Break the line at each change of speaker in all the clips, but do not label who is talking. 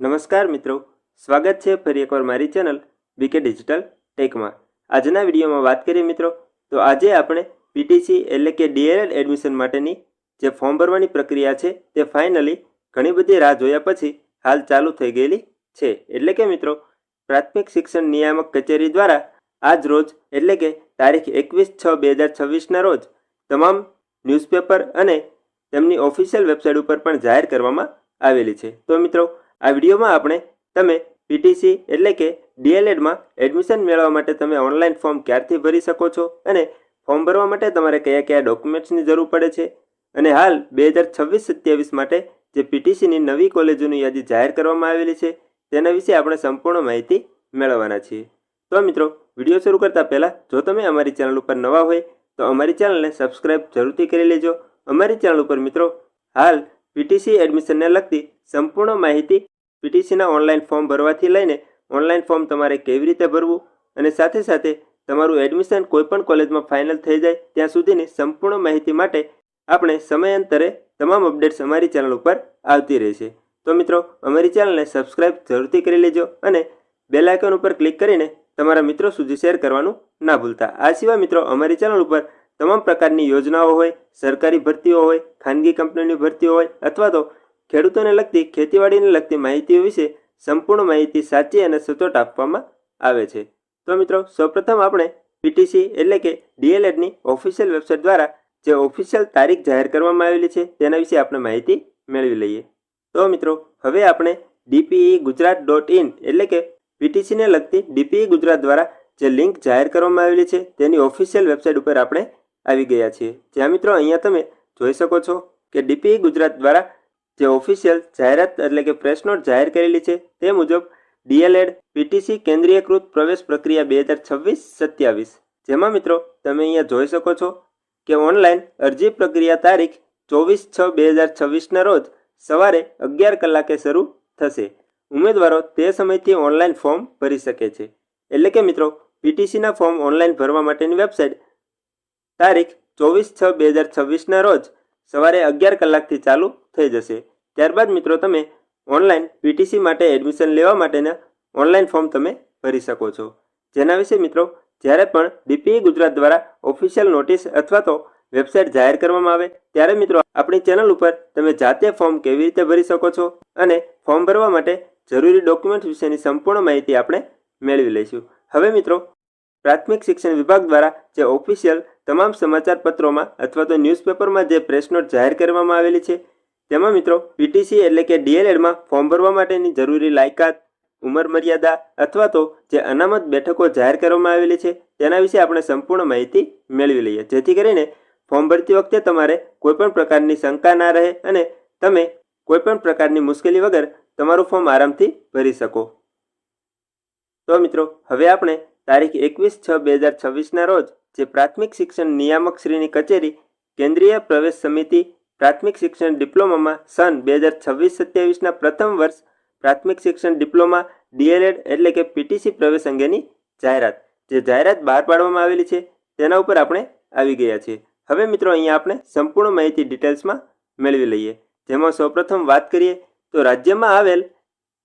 નમસ્કાર મિત્રો, સ્વાગત છે ફરી એકવાર મારી ચેનલ બીકે ડિજિટલ ટેકમાં। આજના વિડીયોમાં વાત કરીએ મિત્રો તો આજે આપણે પીટીસી એટલે કે ડીએલએડ એડમિશન માટેની જે ફોર્મ ભરવાની પ્રક્રિયા છે તે ફાઇનલી ઘણી બધી રાહ જોયા પછી હાલ ચાલુ થઈ ગયેલી છે। એટલે કે મિત્રો પ્રાથમિક શિક્ષણ નિયામક કચેરી દ્વારા આજ રોજ એટલે કે તારીખ 21/6/2026ના રોજ તમામ ન્યૂઝપેપર અને તેમની ઓફિશિયલ વેબસાઇટ ઉપર પણ જાહેર કરવામાં આવેલી છે। તો મિત્રો આ વિડીયોમાં આપણે તમે પીટીસી એટલે કે ડીએલએડમાં એડમિશન મેળવવા માટે તમે ઓનલાઈન ફોર્મ ક્યારથી ભરી શકો છો અને ફોર્મ ભરવા માટે તમારે કયા કયા ડોક્યુમેન્ટ્સની જરૂર પડે છે અને હાલ 2026-27 માટે જે પીટીસીની નવી કોલેજોની યાદી જાહેર કરવામાં આવેલી છે તેના વિશે આપણે સંપૂર્ણ માહિતી મેળવવાના છીએ। તો મિત્રો વિડીયો શરૂ કરતા પહેલાં જો તમે અમારી ચેનલ ઉપર નવા હોય તો અમારી ચેનલને સબસ્ક્રાઇબ જરૂરથી કરી લેજો। અમારી ચેનલ ઉપર મિત્રો હાલ પીટીસી એડમિશનને લગતી સંપૂર્ણ માહિતી, પીટીસીના ઓનલાઈન ફોર્મ ભરવાથી લઈને ઓનલાઈન ફોર્મ તમારે કેવી રીતે ભરવું અને સાથે સાથે તમારું એડમિશન કોઈપણ કોલેજમાં ફાઇનલ થઈ જાય ત્યાં સુધીની સંપૂર્ણ માહિતી માટે આપણે સમયાંતરે તમામ અપડેટ્સ અમારી ચેનલ ઉપર આવતી રહેશે। તો મિત્રો અમારી ચેનલને સબસ્ક્રાઇબ જરૂરથી કરી લેજો અને બેલ આઇકન ઉપર ક્લિક કરીને તમારા મિત્રો સુધી શેર કરવાનું ના ભૂલતા। આ સિવાય મિત્રો અમારી ચેનલ ઉપર તમામ પ્રકારની યોજનાઓ હોય, સરકારી ભરતીઓ હોય, ખાનગી કંપનીની ભરતીઓ હોય અથવા તો ખેડૂતોને લગતી ખેતીવાડીને લગતી માહિતીઓ વિશે સંપૂર્ણ માહિતી સાચી અને સચોટ આપવામાં આવે છે। તો મિત્રો સૌપ્રથમ આપણે પીટીસી એટલે કે ડીએલએડની ઓફિશિયલ વેબસાઇટ દ્વારા જે ઓફિશિયલ તારીખ જાહેર કરવામાં આવેલી છે તેના વિશે આપણે માહિતી મેળવી લઈએ। તો મિત્રો હવે આપણે dpe-gujarat.in એટલે કે પીટીસીને લગતી ડીપીઈ ગુજરાત દ્વારા જે લિંક જાહેર કરવામાં આવેલી છે તેની ઓફિશિયલ વેબસાઇટ ઉપર આપણે આવી ગયા છીએ। જ્યાં મિત્રો અહીંયા તમે જોઈ શકો છો કે ડીપીઈ ગુજરાત દ્વારા જે ઓફિશિયલ જાહેરાત એટલે કે પ્રેસ નોટ જાહેર કરેલી છે તે મુજબ ડીએલએડ પીટીસી કેન્દ્રીયકૃત પ્રવેશ પ્રક્રિયા 2026-27 જેમાં મિત્રો તમે અહીંયા જોઈ શકો છો કે ઓનલાઈન અરજી પ્રક્રિયા તારીખ 24/6/2026ના રોજ સવારે 11 કલાકે શરૂ થશે। ઉમેદવારો તે સમયથી ઓનલાઈન ફોર્મ ભરી શકે છે। એટલે કે મિત્રો પીટીસીના ફોર્મ ઓનલાઈન ભરવા માટેની વેબસાઇટ તારીખ 24/6/2026ના રોજ સવારે 11 કલાકથી ચાલુ થઈ જશે। ત્યારબાદ મિત્રો તમે ઓનલાઈન પીટીસી માટે એડમિશન લેવા માટેના ઓનલાઈન ફોર્મ તમે ભરી શકો છો। જેના વિશે મિત્રો જ્યારે પણ ડીપીઈ ગુજરાત દ્વારા ઓફિશિયલ નોટિસ અથવા તો વેબસાઇટ જાહેર કરવામાં આવે ત્યારે મિત્રો આપણી ચેનલ ઉપર તમે જાતે ફોર્મ કેવી રીતે ભરી શકો છો અને ફોર્મ ભરવા માટે જરૂરી ડોક્યુમેન્ટ વિશેની સંપૂર્ણ માહિતી આપણે મેળવી લઈશું। હવે મિત્રો પ્રાથમિક શિક્ષણ વિભાગ દ્વારા જે ઓફિશિયલ તમામ સમાચાર પત્રોમાં અથવા તો ન્યૂઝપેપરમાં જે પ્રેસ નોટ જાહેર કરવામાં આવેલી છે તેમાં મિત્રો પીટીસી એટલે કે ડીએલએડમાં ફોર્મ ભરવા માટેની જરૂરી લાયકાત, ઉંમર મર્યાદા અથવા તો જે અનામત બેઠકો જાહેર કરવામાં આવેલી છે તેના વિશે આપણે સંપૂર્ણ માહિતી મેળવી લઈએ, જેથી કરીને ફોર્મ ભરતી વખતે તમારે કોઈપણ પ્રકારની શંકા ના રહે અને તમે કોઈપણ પ્રકારની મુશ્કેલી વગર તમારું ફોર્મ આરામથી ભરી શકો। તો મિત્રો હવે આપણે તારીખ 21/6/2026ના રોજ જે પ્રાથમિક શિક્ષણ નિયામક શ્રીની કચેરી કેન્દ્રીય પ્રવેશ સમિતિ પ્રાથમિક શિક્ષણ ડિપ્લોમામાં સન 2026-27ના પ્રથમ વર્ષ પ્રાથમિક શિક્ષણ ડિપ્લોમા ડીએલએડ એટલે કે પીટીસી પ્રવેશ અંગેની જાહેરાત જે જાહેરાત બહાર પાડવામાં આવેલી છે તેના ઉપર આપણે આવી ગયા છીએ। હવે મિત્રો અહીંયા આપણે સંપૂર્ણ માહિતી ડિટેલ્સમાં મેળવી લઈએ। જેમાં સૌપ્રથમ વાત કરીએ તો રાજ્યમાં આવેલ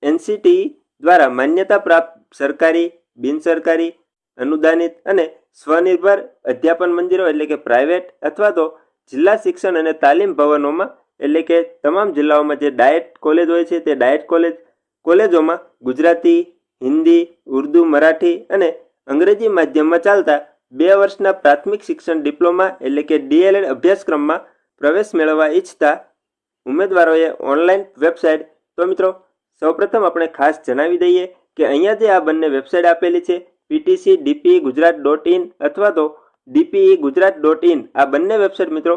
એનસીટીઈ દ્વારા માન્યતા પ્રાપ્ત સરકારી, બિનસરકારી, અનુદાનિત અને સ્વનિર્ભર અધ્યાપન મંદિરો એટલે કે પ્રાઇવેટ અથવા તો જિલ્લા શિક્ષણ અને તાલીમ ભવનોમાં એટલે કે તમામ જિલ્લાઓમાં જે ડાયટ કોલેજ હોય છે તે ડાયટ કોલેજોમાં ગુજરાતી, હિન્દી, ઉર્દુ, મરાઠી અને અંગ્રેજી માધ્યમમાં ચાલતા 2 વર્ષના પ્રાથમિક શિક્ષણ ડિપ્લોમા એટલે કે ડીએલએડ અભ્યાસક્રમમાં પ્રવેશ મેળવવા ઈચ્છતા ઉમેદવારોએ ઓનલાઈન વેબસાઇટ તો મિત્રો સૌપ્રથમ આપણે ખાસ જણાવી દઈએ કે અહીંયા જે આ બંને વેબસાઇટ આપેલી છે ptc-dpe-gujarat.in અથવા તો dpe-gujarat.in આ બંને વેબસાઇટ મિત્રો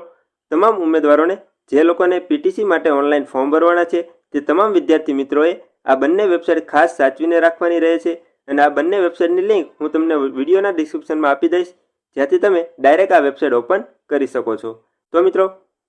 તમામ ઉમેદવારોને જે લોકોને પીટીસી માટે ઓનલાઈન ફોર્મ ભરવાના છે તે તમામ વિદ્યાર્થી મિત્રોએ આ બંને વેબસાઇટ ખાસ સાચવીને રાખવાની રહે છે અને આ બંને વેબસાઇટની લિંક હું તમને વિડીયોના ડિસ્ક્રિપ્શનમાં આપી દઈશ, જ્યાંથી તમે ડાયરેક્ટ આ વેબસાઇટ ઓપન કરી શકો છો। તો મિત્રો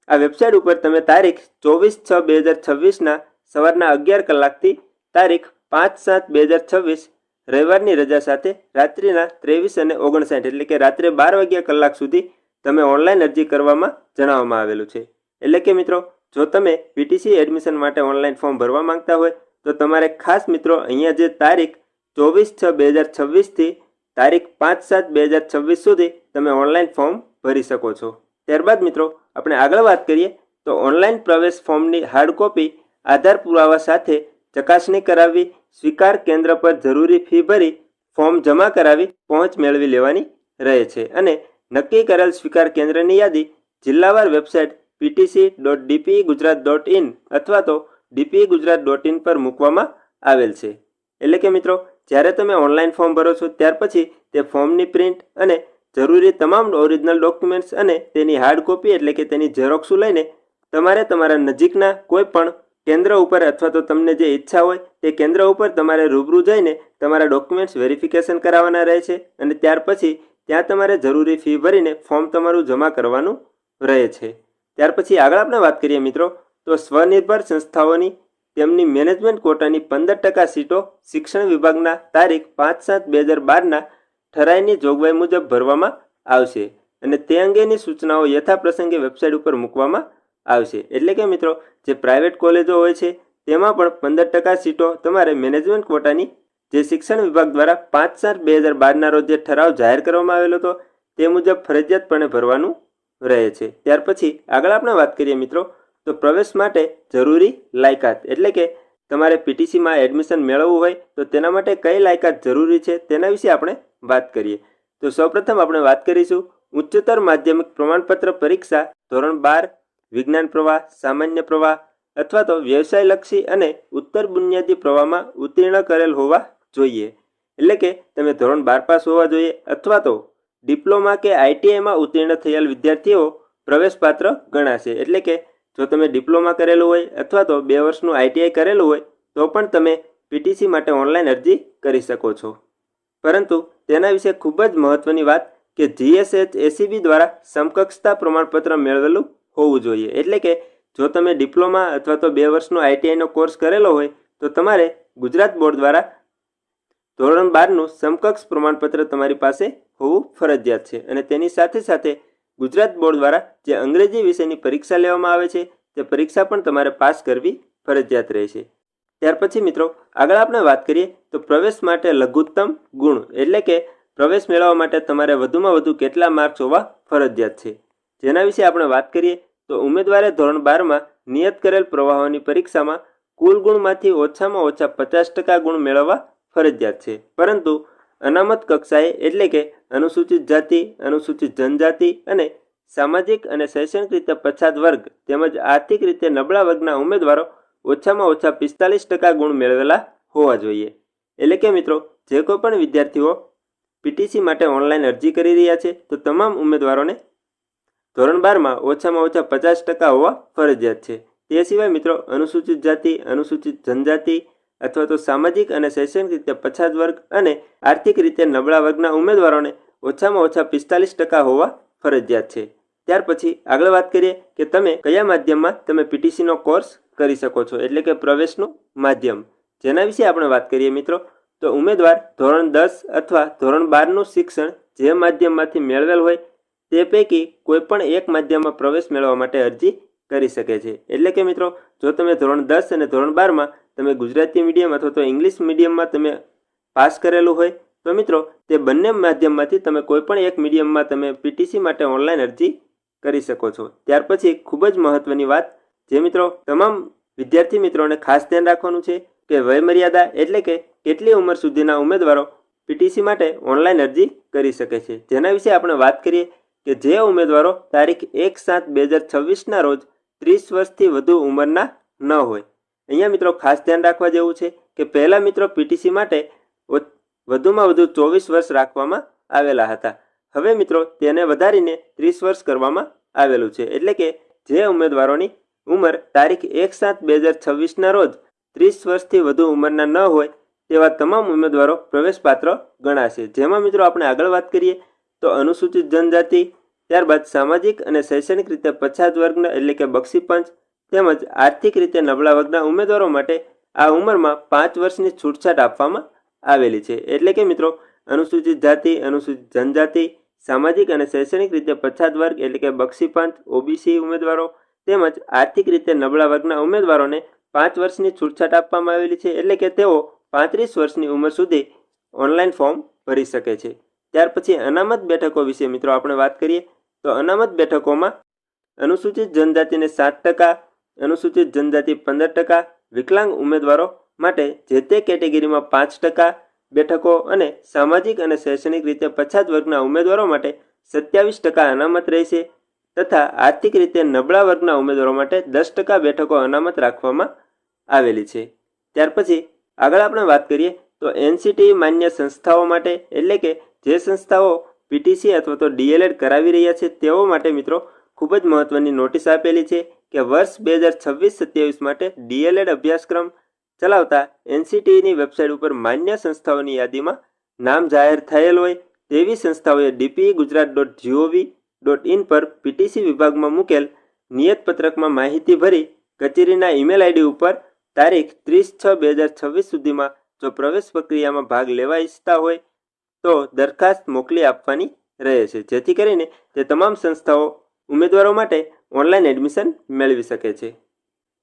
આ વેબસાઇટ ઉપર તમે તારીખ 24/6/2026ના સવારના 11 કલાકથી તારીખ 5/7/2026 રવિવારની રજા સાથે રાત્રિના 23 અને 59 એટલે કે રાત્રે 12 વાગ્યા કલાક સુધી તમે ઓનલાઈન અરજી કરવામાં જણાવવામાં આવેલું છે। એટલે કે મિત્રો જો તમે પીટીસી એડમિશન માટે ઓનલાઈન ફોર્મ ભરવા માંગતા હોય તો તમારે ખાસ મિત્રો અહીંયા જે તારીખ 24/6/2026 તારીખ 5/7/2026 સુધી તમે ઓનલાઈન ફોર્મ ભરી શકો છો। ત્યારબાદ મિત્રો આપણે આગળ વાત કરીએ તો ઓનલાઈન પ્રવેશ ફોર્મની હાર્ડ કોપી આધાર પુરાવા સાથે ચકાસણી કરાવવી, સ્વીકાર કેન્દ્ર પર જરૂરી ફી ભરી ફોર્મ જમા કરાવી પહોંચ મેળવી લેવાની રહે છે અને નક્કી કરેલ સ્વીકાર કેન્દ્રની યાદી જિલ્લાવાર વેબસાઇટ ptc.dpegujarat.in અથવા તો dpegujarat.in પર મૂકવામાં આવેલ છે। એટલે કે મિત્રો જ્યારે તમે ઓનલાઈન ફોર્મ ભરો છો ત્યાર પછી તે ફોર્મની પ્રિન્ટ અને જરૂરી તમામ ઓરિજિનલ ડોક્યુમેન્ટ્સ અને તેની હાર્ડ કોપી એટલે કે તેની ઝેરોક્સ લઈને તમારે તમારા નજીકના કોઈ પણ કેન્દ્ર ઉપર અથવા તો તમને જે ઈચ્છા હોય તે કેન્દ્ર ઉપર તમારે રૂબરૂ જઈને તમારા ડોક્યુમેન્ટ્સ વેરિફિકેશન કરાવવાના રહે છે અને ત્યાર પછી ત્યાં તમારે જરૂરી ફી ભરીને ફોર્મ તમારું જમા કરવાનું રહે છે। ત્યાર પછી આગળ આપણે વાત કરીએ મિત્રો તો સ્વનિર્ભર સંસ્થાઓની તેમની મેનેજમેન્ટ કોટાની 15% સીટો શિક્ષણ વિભાગના તારીખ 5/7/2012 ઠરાઈની જોગવાઈ મુજબ ભરવામાં આવશે અને તે અંગેની સૂચનાઓ યથાપ્રસંગે વેબસાઇટ ઉપર મૂકવામાં આવશે। એટલે કે મિત્રો જે પ્રાઇવેટ કોલેજો હોય છે તેમાં પણ 15% સીટો તમારે મેનેજમેન્ટ કોટાની જે શિક્ષણ વિભાગ દ્વારા 5/7/2012 રોજ જે ઠરાવ જાહેર કરવામાં આવેલો હતો તે મુજબ ફરજિયાતપણે ભરવાનું રહે છે। ત્યાર પછી આગળ આપણે વાત કરીએ મિત્રો તો પ્રવેશ માટે જરૂરી લાયકાત એટલે કે તમારે પીટીસીમાં એડમિશન મેળવવું હોય તો તેના માટે કઈ લાયકાત જરૂરી છે તેના વિશે આપણે વાત કરીએ। તો સૌપ્રથમ આપણે વાત કરીશું ઉચ્ચતર માધ્યમિક પ્રમાણપત્ર પરીક્ષા ધોરણ 12 વિજ્ઞાન પ્રવાહ, સામાન્ય પ્રવાહ અથવા તો વ્યવસાયલક્ષી અને ઉત્તર બુનિયાદી પ્રવાહમાં ઉત્તીર્ણ કરેલ હોવા જોઈએ। એટલે કે તમે ધોરણ 12 પાસ હોવા જોઈએ અથવા તો ડિપ્લોમા કે આઈટીઆઈમાં ઉત્તીર્ણ થયેલ વિદ્યાર્થીઓ પ્રવેશપાત્ર ગણાશે। એટલે કે જો તમે ડિપ્લોમા કરેલું હોય અથવા તો 2 વર્ષનું આઈટીઆઈ કરેલું હોય તો પણ તમે પીટીસી માટે ઓનલાઈન અરજી કરી શકો છો। પરંતુ તેના વિશે ખૂબ જ મહત્વની વાત કે GSHACB દ્વારા સમકક્ષતા પ્રમાણપત્ર મેળવેલું હોવું જોઈએ। એટલે કે જો તમે ડિપ્લોમા અથવા તો 2 વર્ષનો આઈટીઆઈનો કોર્સ કરેલો હોય તો તમારે ગુજરાત બોર્ડ દ્વારા ધોરણ 12નું સમકક્ષ પ્રમાણપત્ર તમારી પાસે હોવું ફરજિયાત છે અને તેની સાથે સાથે ગુજરાત બોર્ડ દ્વારા જે અંગ્રેજી વિષયની પરીક્ષા લેવામાં આવે છે તે પરીક્ષા પણ તમારે પાસ કરવી ફરજિયાત રહેશે। ત્યાર પછી મિત્રો આગળ આપણે વાત કરીએ તો પ્રવેશ માટે લઘુત્તમ ગુણ એટલે કે પ્રવેશ મેળવવા માટે તમારે વધુમાં વધુ કેટલા માર્ક્સ હોવા ફરજિયાત છે જેના વિશે આપણે વાત કરીએ તો ઉમેદવારે ધોરણ 12માં નિયત કરેલ પ્રવાહોની પરીક્ષામાં કુલ ગુણમાંથી ઓછામાં ઓછા 50% ગુણ મેળવવા ફરજિયાત છે। પરંતુ અનામત કક્ષાએ એટલે કે અનુસૂચિત જાતિ, અનુસૂચિત જનજાતિ અને સામાજિક અને શૈક્ષણિક રીતે પછાત વર્ગ તેમજ આર્થિક રીતે નબળા વર્ગના ઉમેદવારો ઓછામાં ઓછા 45% ગુણ મેળવેલા હોવા જોઈએ। એટલે કે મિત્રો જે કોઈ પણ વિદ્યાર્થીઓ પીટીસી માટે ઓનલાઈન અરજી કરી રહ્યા છે તો તમામ ઉમેદવારોને ધોરણ 12માં ઓછામાં ઓછા 50% હોવા ફરજિયાત છે। તે સિવાય મિત્રો અનુસૂચિત જાતિ, અનુસૂચિત જનજાતિ અથવા તો સામાજિક અને શૈક્ષણિક રીતે પછાત વર્ગ અને આર્થિક રીતે નબળા વર્ગના ઉમેદવારોને ઓછામાં ઓછા 45% હોવા ફરજિયાત છે। ત્યાર પછી આગળ વાત કરીએ કે તમે કયા માધ્યમમાં તમે પીટીસીનો કોર્સ કરી શકો છો એટલે કે પ્રવેશનું માધ્યમ જેના વિશે આપણે વાત કરીએ મિત્રો તો ઉમેદવાર ધોરણ 10 અથવા ધોરણ 12નું શિક્ષણ જે માધ્યમમાંથી મેળવેલ હોય તે પૈકી કોઈ પણ એક માધ્યમમાં પ્રવેશ મેળવવા માટે અરજી કરી શકે છે। એટલે કે મિત્રો જો તમે ધોરણ 10 અને ધોરણ 12માં તમે ગુજરાતી મીડિયમ અથવા તો ઇંગ્લિશ મીડિયમમાં તમે પાસ કરેલું હોય તો મિત્રો તે બંને માધ્યમમાંથી તમે કોઈ પણ એક મીડિયમમાં તમે પીટીસી માટે ઓનલાઈન અરજી કરી શકો છો। ત્યાર પછી ખૂબ જ મહત્વની વાત જે મિત્રો તમામ વિદ્યાર્થી મિત્રોને ખાસ ધ્યાન રાખવાનું છે કે વયમર્યાદા એટલે કે કેટલી ઉંમર સુધીના ઉમેદવારો પીટીસી માટે ઓનલાઈન અરજી કરી શકે છે જેના વિશે આપણે વાત કરીએ કે જે ઉમેદવારો તારીખ 1/7/2026ના રોજ 30 વર્ષથી વધુ ઉંમરના ન હોય। અહીંયા મિત્રો ખાસ ધ્યાન રાખવા જેવું છે કે પહેલા મિત્રો પીટીસી માટે વધુમાં વધુ 24 વર્ષ રાખવામાં આવેલા હતા। હવે મિત્રો તેને વધારીને 30 વર્ષ કરવામાં આવેલું છે। એટલે કે જે ઉમેદવારોની ઉંમર તારીખ 1/7/2026ના રોજ 30 વર્ષથી વધુ ઉંમરના ન હોય તેવા તમામ ઉમેદવારો પ્રવેશપાત્ર ગણાશે। જેમાં મિત્રો આપણે આગળ વાત કરીએ તો અનુસૂચિત જનજાતિ, ત્યારબાદ સામાજિક અને શૈક્ષણિક રીતે પછાત વર્ગના એટલે કે બક્ષીપંચ તેમજ આર્થિક રીતે નબળા વર્ગના ઉમેદવારો માટે આ ઉંમરમાં 5 વર્ષની છૂટછાટ આપવામાં આવેલી છે। એટલે કે મિત્રો અનુસૂચિત જાતિ, અનુસૂચિત જનજાતિ, સામાજિક અને શૈક્ષણિક રીતે પછાત વર્ગ એટલે કે બક્ષીપંચ, ઓબીસી ઉમેદવારો તેમજ આર્થિક રીતે નબળા વર્ગના ઉમેદવારોને 5 વર્ષની છૂટછાટ આપવામાં આવેલી છે, એટલે કે તેઓ 35 વર્ષની ઉંમર સુધી ઓનલાઈન ફોર્મ ભરી શકે છે. ત્યાર પછી અનામત બેઠકો વિશે મિત્રો આપણે વાત કરીએ તો અનામત બેઠકોમાં અનુસૂચિત જનજાતિને 7%, અનુસૂચિત જનજાતિ 15%, વિકલાંગ ઉમેદવારો માટે જે તે કેટેગરીમાં 5% બેઠકો અને સામાજિક અને શૈક્ષણિક રીતે પછાત વર્ગના ઉમેદવારો માટે 27% અનામત રહેશે તથા આર્થિક રીતે નબળા વર્ગના ઉમેદવારો માટે 10% બેઠકો અનામત રાખવામાં આવેલી છે. ત્યાર પછી આગળ આપણે વાત કરીએ તો NCTE માન્ય સંસ્થાઓ માટે, એટલે કે જે સંસ્થાઓ PTC અથવા તો DLED કરાવી રહ્યા છે તેઓ માટે મિત્રો ખૂબ જ મહત્વની નોટિસ આપેલી છે કે વર્ષ 2026-27 માટે DLED અભ્યાસક્રમ ચલાવતા NCTEની વેબસાઇટ ઉપર માન્ય સંસ્થાઓની યાદીમાં નામ જાહેર થયેલ હોય તેવી સંસ્થાઓએ dpegujarat.gov.in પર PTC વિભાગમાં મૂકેલ નિયત પત્રકમાં માહિતી ભરી કચેરીના ઈમેલ ID ઉપર તારીખ 30/6/2026 સુધીમાં જો પ્રવેશ પ્રક્રિયામાં ભાગ લેવા ઈચ્છતા હોય તો દરખાસ્ત મોકલી આપવાની રહે છે, જેથી કરીને તે તમામ સંસ્થાઓ ઉમેદવારો માટે ઓનલાઈન એડમિશન મેળવી શકે છે.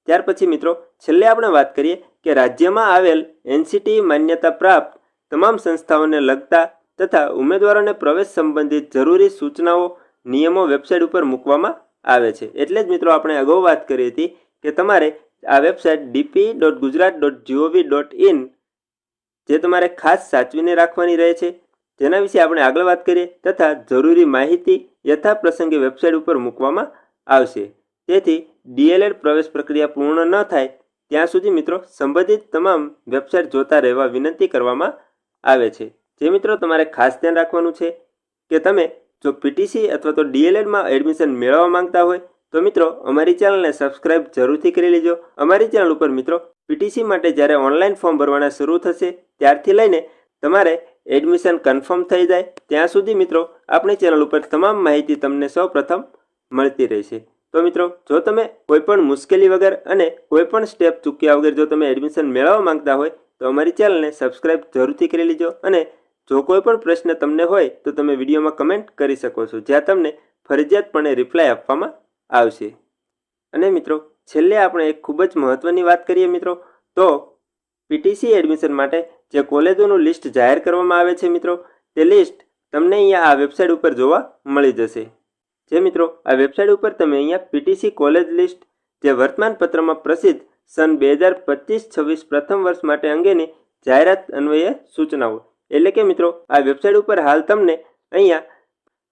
ત્યાર પછી મિત્રો છેલ્લે આપણે વાત કરીએ કે રાજ્યમાં આવેલ NCTE માન્યતા પ્રાપ્ત તમામ સંસ્થાઓને લગતા તથા ઉમેદવારોને પ્રવેશ સંબંધિત જરૂરી સૂચનાઓ નિયમો વેબસાઇટ ઉપર મૂકવામાં આવે છે. એટલે જ મિત્રો આપણે અગાઉ વાત કરી હતી કે તમારે આ વેબસાઇટ dpe.gujarat.gov.in જે તમારે ખાસ સાચવીને રાખવાની રહે છે, જેના વિશે આપણે આગળ વાત કરીએ તથા જરૂરી માહિતી યથાપ્રસંગે વેબસાઇટ ઉપર મૂકવામાં આવશે. તેથી DLED પ્રવેશ પ્રક્રિયા પૂર્ણ ન થાય ત્યાં સુધી મિત્રો સંબંધિત તમામ વેબસાઇટ જોતા રહેવા વિનંતી કરવામાં આવે છે. જે મિત્રો તમારે ખાસ ધ્યાન રાખવાનું છે કે તમે જો PTC અથવા તો DLEDમાં એડમિશન મેળવવા માંગતા હોય તો મિત્રો અમારી ચેનલને સબસ્ક્રાઇબ જરૂરથી કરી લેજો. અમારી ચેનલ ઉપર મિત્રો PTC માટે જ્યારે ઓનલાઈન ફોર્મ ભરવાના શરૂ થશે ત્યારથી લઈને તમારે એડમિશન કન્ફર્મ થઈ જાય ત્યાં સુધી મિત્રો આપણી ચેનલ ઉપર તમામ માહિતી તમને સૌપ્રથમ મળતી રહેશે. તો મિત્રો જો તમે કોઈપણ મુશ્કેલી વગર અને કોઈપણ સ્ટેપ ચૂક્યા વગર જો તમે એડમિશન મેળવવા માંગતા હોય તો અમારી ચેનલને સબસ્ક્રાઇબ જરૂરથી કરી લેજો અને જો કોઈ પણ પ્રશ્ન તમને હોય તો તમે વિડીયોમાં કમેન્ટ કરી શકો છો, જ્યાં તમને ફરજિયાતપણે રિપ્લાય આપવામાં આવશે. અને મિત્રો છેલ્લે આપણે એક ખૂબ જ મહત્વની વાત કરીએ મિત્રો તો PTC એડમિશન માટે જે કોલેજોનું લિસ્ટ જાહેર કરવામાં આવે છે મિત્રો તે લિસ્ટ તમને અહીંયા આ વેબસાઇટ ઉપર જોવા મળી જશે. જે મિત્રો આ વેબસાઇટ ઉપર તમે અહીંયા PTC કોલેજ લિસ્ટ જે વર્તમાન પત્રમાં પ્રસિદ્ધ સન 2025-26 પ્રથમ વર્ષ માટે અંગેની જાહેરાત અન્વયે સૂચનાઓ, એટલે કે મિત્રો આ વેબસાઇટ ઉપર હાલ તમને અહીંયા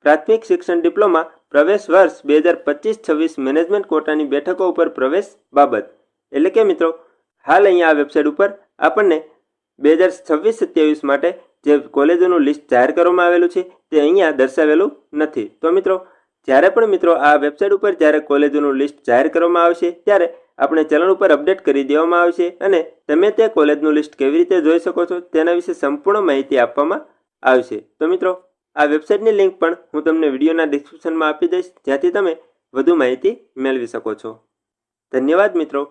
પ્રાથમિક શિક્ષણ ડિપ્લોમા પ્રવેશ વર્ષ 2025-26 મેનેજમેન્ટ કોટાની બેઠકો ઉપર પ્રવેશ બાબત, એટલે કે મિત્રો હાલ અહીંયા આ વેબસાઇટ ઉપર આપણને 2026-27 માટે જે કોલેજોનું લિસ્ટ જાહેર કરવામાં આવેલું છે તે અહીંયા દર્શાવેલું નથી. તો મિત્રો જ્યારે પણ મિત્રો આ વેબસાઇટ ઉપર જ્યારે કોલેજોનું લિસ્ટ જાહેર કરવામાં આવશે ત્યારે આપણે ચેનલ ઉપર અપડેટ કરી દેવામાં આવશે અને તમે તે કોલેજનું લિસ્ટ કેવી રીતે જોઈ શકો છો તેના વિશે સંપૂર્ણ માહિતી આપવામાં આવશે. તો મિત્રો આ વેબસાઇટની લિંક પણ હું તમને વિડીયોના ડિસ્ક્રિપ્શનમાં આપી દઈશ, જ્યાંથી તમે વધુ માહિતી મેળવી શકો છો. ધન્યવાદ મિત્રો.